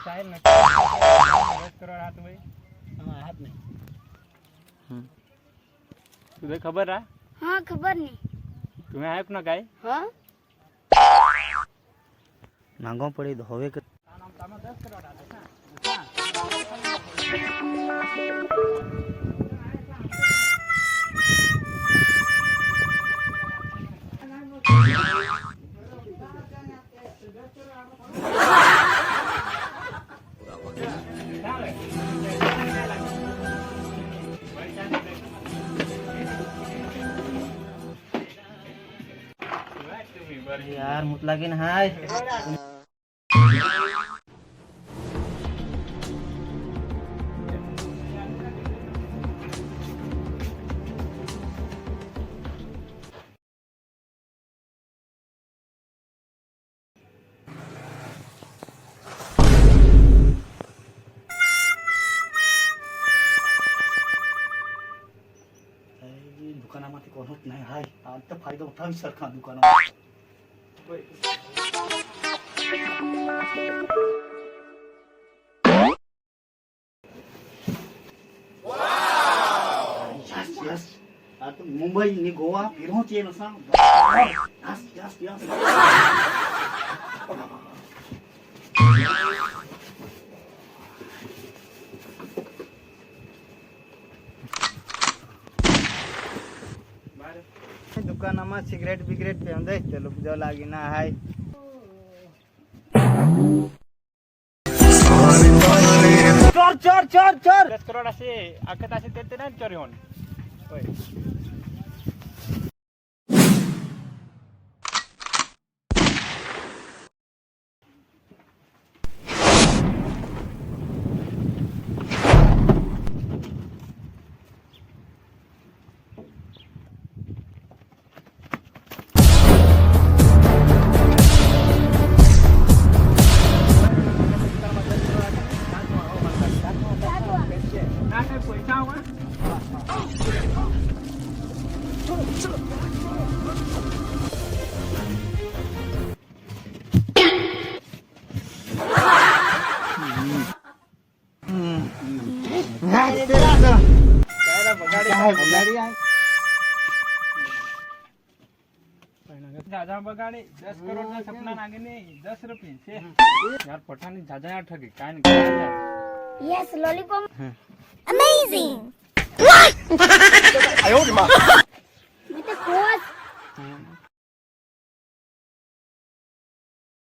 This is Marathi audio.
साहिल ना 10 करोड़ हाथ भाई हमारा हाथ नहीं। तुझे खबर रहा? हाँ खबर नहीं। तुम्हें आया ना काय? हाँ मांगो पड़ी तो होवे कर 10 करोड़ हाथ है यार मुत लगे ना हाय दुकानामध्ये कोणच नाही हाय आता फायदा उठावी सरकार दुकानामध्ये यस यस आता मुंबई नि गोवा फिरूच ये ना यस यस यस दुकानाમાં સિગરેટ બિગરેટ પેંદે ચલો જો લાગી ના હાય ચોર ચોર ચોર ચોર 10 करोड़ असे आखत असे ते नाही चोरी होऊन होय जाजा बगाडे 10 करोड़ ना सपना नागे ने 10 रुपये से यार पठानी जाजा यार ठगी काय नाही यस लॉलीपॉप अमेजिंग आयो रे मां मैं तो खोज